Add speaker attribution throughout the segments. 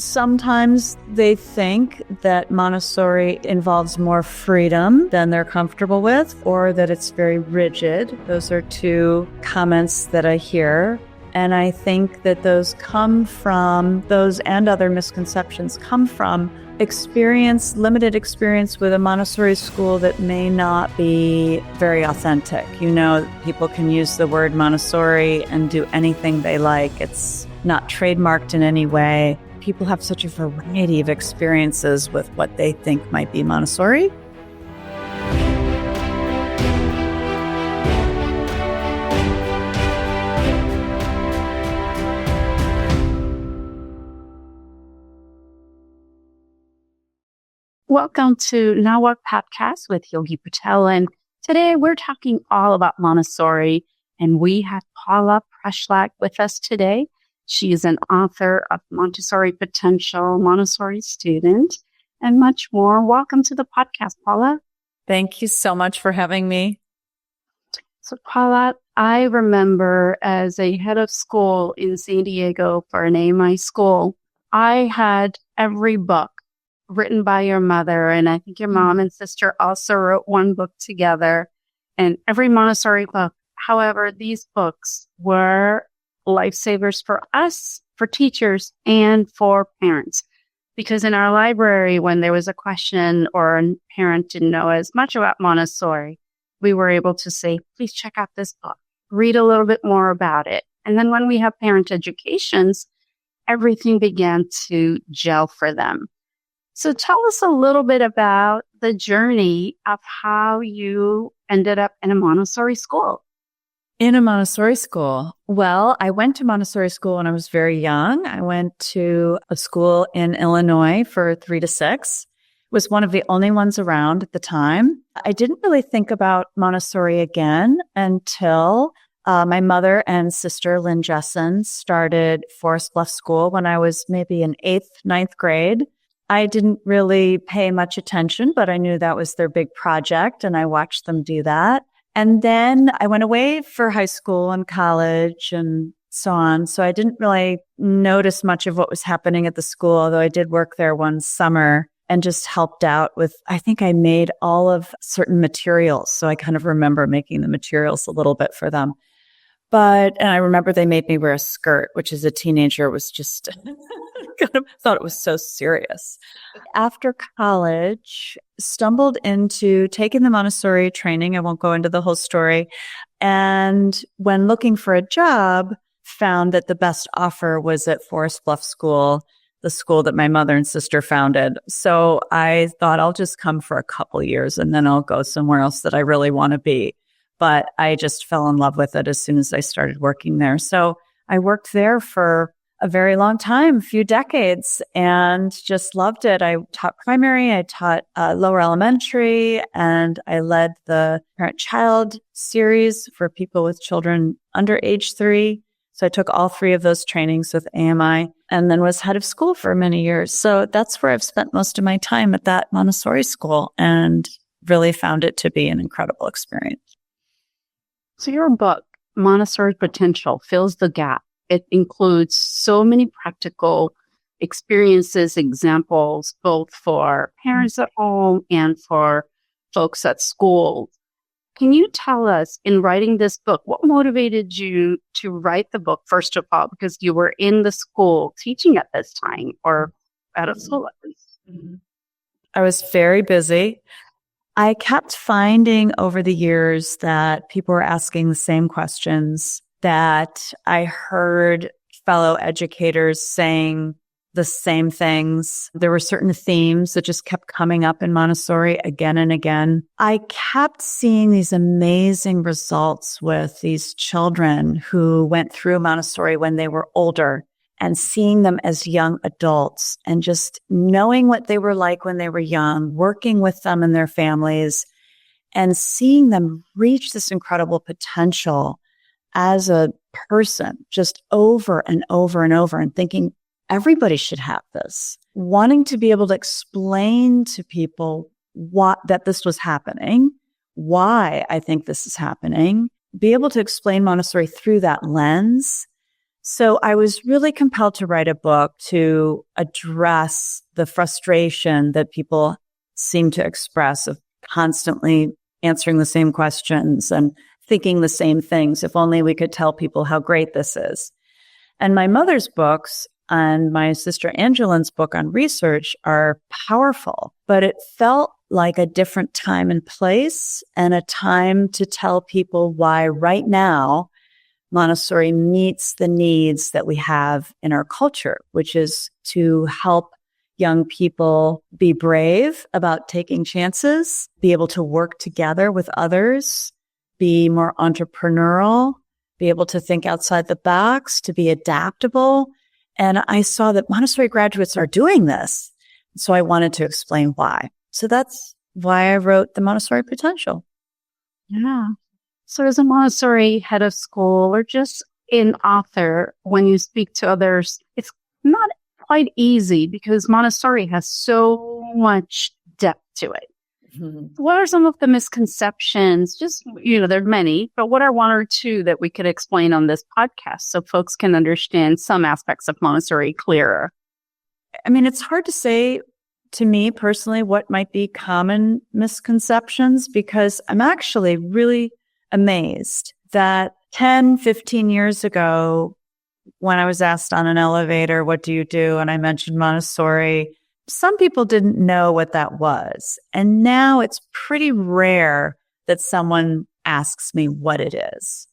Speaker 1: Sometimes they think that Montessori involves more freedom than they're comfortable with, or that it's very rigid. Those are two comments that I hear. And I think that those and other misconceptions come from limited experience with a Montessori school that may not be very authentic. People can use the word Montessori and do anything they like. It's not trademarked in any way. People have such a variety of experiences with what they think might be Montessori.
Speaker 2: Welcome to Now What podcast with Yogi Patel. And today we're talking all about Montessori. And we have Paula Preschlack with us today. She is an author of Montessori Potential, Montessori Student, and much more. Welcome to the podcast, Paula.
Speaker 1: Thank you so much for having me.
Speaker 2: So, Paula, I remember as a head of school in San Diego for an AMI school, I had every book written by your mother, and I think your mom and sister also wrote one book together, and every Montessori book. However, these books were lifesavers for us, for teachers, and for parents. Because in our library, when there was a question or a parent didn't know as much about Montessori, we were able to say, please check out this book, read a little bit more about it. And then when we have parent educations, everything began to gel for them. So tell us a little bit about the journey of how you ended up in a Montessori school.
Speaker 1: In a Montessori school? Well, I went to Montessori school when I was very young. I went to a school in Illinois for 3 to 6. It was one of the only ones around at the time. I didn't really think about Montessori again until my mother and sister, Lynn Jessen, started Forest Bluff School when I was maybe in 8th, 9th grade. I didn't really pay much attention, but I knew that was their big project, and I watched them do that. And then I went away for high school and college and so on. So I didn't really notice much of what was happening at the school, although I did work there one summer and just helped out with, I think I made all of certain materials. So I kind of remember making the materials a little bit for them. And I remember they made me wear a skirt, which as a teenager was just kind of thought it was so serious. After college, stumbled into taking the Montessori training. I won't go into the whole story. And when looking for a job, found that the best offer was at Forest Bluff School, the school that my mother and sister founded. So I thought I'll just come for a couple years and then I'll go somewhere else that I really want to be. But I just fell in love with it as soon as I started working there. So I worked there for a very long time, a few decades, and just loved it. I taught primary, I taught lower elementary, and I led the parent-child series for people with children under age 3. So I took all 3 of those trainings with AMI and then was head of school for many years. So that's where I've spent most of my time, at that Montessori school, and really found it to be an incredible experience.
Speaker 2: So your book, Montessori Potential, fills the gap. It includes so many practical experiences, examples, both for parents at home and for folks at school. Can you tell us, in writing this book, what motivated you to write the book, first of all, because you were in the school teaching at this time, or out of school at least?
Speaker 1: I was very busy. I kept finding over the years that people were asking the same questions, that I heard fellow educators saying the same things. There were certain themes that just kept coming up in Montessori again and again. I kept seeing these amazing results with these children who went through Montessori when they were older, and seeing them as young adults and just knowing what they were like when they were young, working with them and their families, and seeing them reach this incredible potential as a person, just over and over and over, and thinking everybody should have this. Wanting to be able to explain to people that this was happening, why I think this is happening, be able to explain Montessori through that lens. So I was really compelled to write a book to address the frustration that people seem to express of constantly answering the same questions and thinking the same things. If only we could tell people how great this is. And my mother's books and my sister Angeline's book on research are powerful, but it felt like a different time and place and a time to tell people why right now Montessori meets the needs that we have in our culture, which is to help young people be brave about taking chances, be able to work together with others, be more entrepreneurial, be able to think outside the box, to be adaptable. And I saw that Montessori graduates are doing this. So I wanted to explain why. So that's why I wrote The Montessori Potential.
Speaker 2: Yeah. So as a Montessori head of school or just an author, when you speak to others, it's not quite easy because Montessori has so much depth to it. Mm-hmm. What are some of the misconceptions? Just, there are many, but what are one or two that we could explain on this podcast so folks can understand some aspects of Montessori clearer?
Speaker 1: I mean, it's hard to say to me personally what might be common misconceptions because I'm actually really amazed that 10, 15 years ago, when I was asked on an elevator, what do you do? And I mentioned Montessori, some people didn't know what that was. And now it's pretty rare that someone asks me what it is.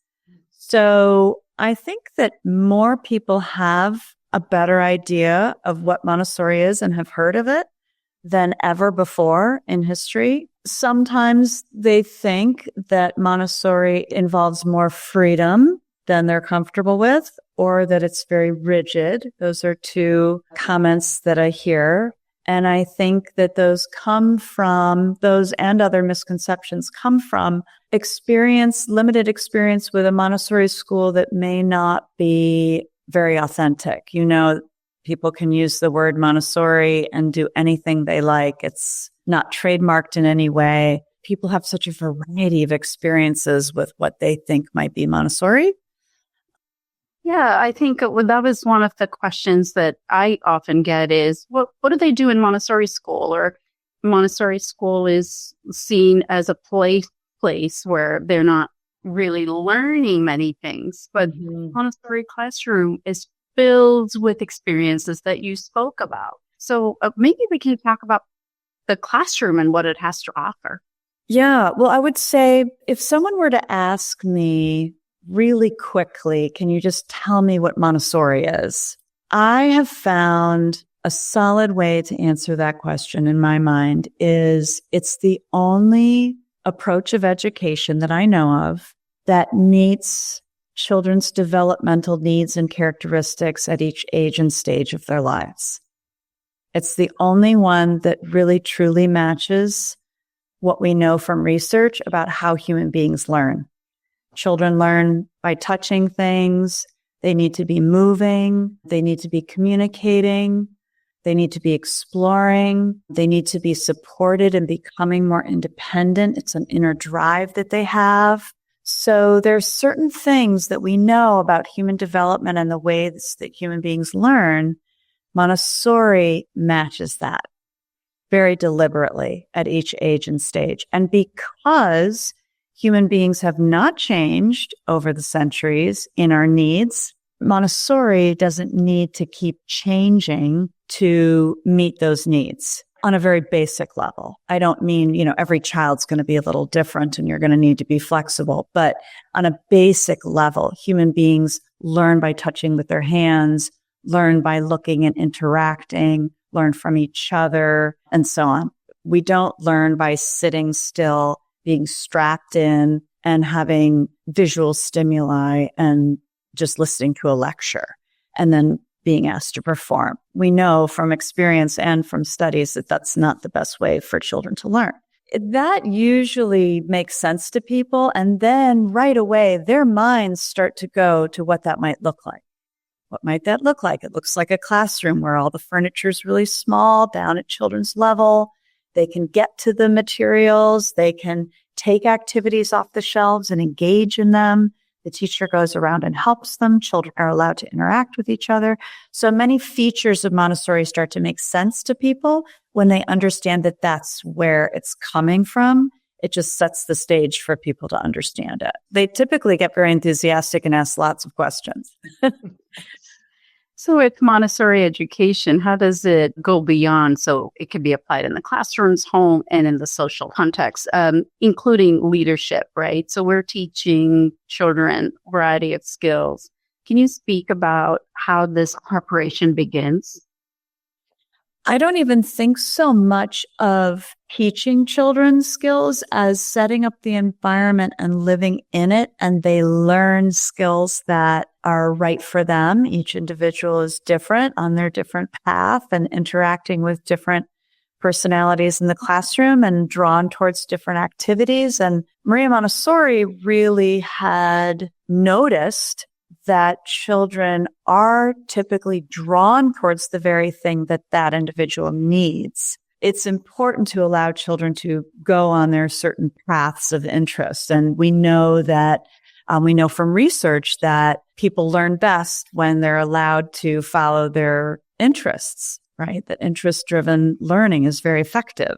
Speaker 1: So I think that more people have a better idea of what Montessori is and have heard of it than ever before in history. Sometimes they think that Montessori involves more freedom than they're comfortable with, or that it's very rigid. Those are two comments that I hear. And I think that those and other misconceptions come from limited experience with a Montessori school that may not be very authentic. People can use the word Montessori and do anything they like. It's not trademarked in any way. People have such a variety of experiences with what they think might be Montessori.
Speaker 2: Yeah, I think that was one of the questions that I often get is, what do they do in Montessori school? Or Montessori school is seen as a place where they're not really learning many things, but Montessori classroom is filled with experiences that you spoke about. So maybe we can talk about the classroom and what it has to offer.
Speaker 1: Yeah, well, I would say if someone were to ask me really quickly, can you just tell me what Montessori is? I have found a solid way to answer that question in my mind is it's the only approach of education that I know of that meets children's developmental needs and characteristics at each age and stage of their lives. It's the only one that really truly matches what we know from research about how human beings learn. Children learn by touching things. They need to be moving. They need to be communicating. They need to be exploring. They need to be supported in becoming more independent. It's an inner drive that they have. So there's certain things that we know about human development and the ways that human beings learn. Montessori matches that very deliberately at each age and stage. And because human beings have not changed over the centuries in our needs, Montessori doesn't need to keep changing to meet those needs on a very basic level. I don't mean, every child's going to be a little different and you're going to need to be flexible, but on a basic level, human beings learn by touching with their hands, learn by looking and interacting, learn from each other, and so on. We don't learn by sitting still, being strapped in, and having visual stimuli and just listening to a lecture and then being asked to perform. We know from experience and from studies that that's not the best way for children to learn. That usually makes sense to people. And then right away, their minds start to go to what that might look like. What might that look like? It looks like a classroom where all the furniture is really small, down at children's level. They can get to the materials. They can take activities off the shelves and engage in them. The teacher goes around and helps them. Children are allowed to interact with each other. So many features of Montessori start to make sense to people when they understand that that's where it's coming from. It just sets the stage for people to understand it. They typically get very enthusiastic and ask lots of questions.
Speaker 2: So with Montessori education, how does it go beyond? So it can be applied in the classrooms, home, and in the social context, including leadership, right? So we're teaching children a variety of skills. Can you speak about how this preparation begins?
Speaker 1: I don't even think so much of teaching children skills as setting up the environment and living in it, and they learn skills that are right for them. Each individual is different on their different path and interacting with different personalities in the classroom and drawn towards different activities. And Maria Montessori really had noticed that children are typically drawn towards the very thing that that individual needs. It's important to allow children to go on their certain paths of interest. And we know that we know from research that people learn best when they're allowed to follow their interests, right? That interest-driven learning is very effective.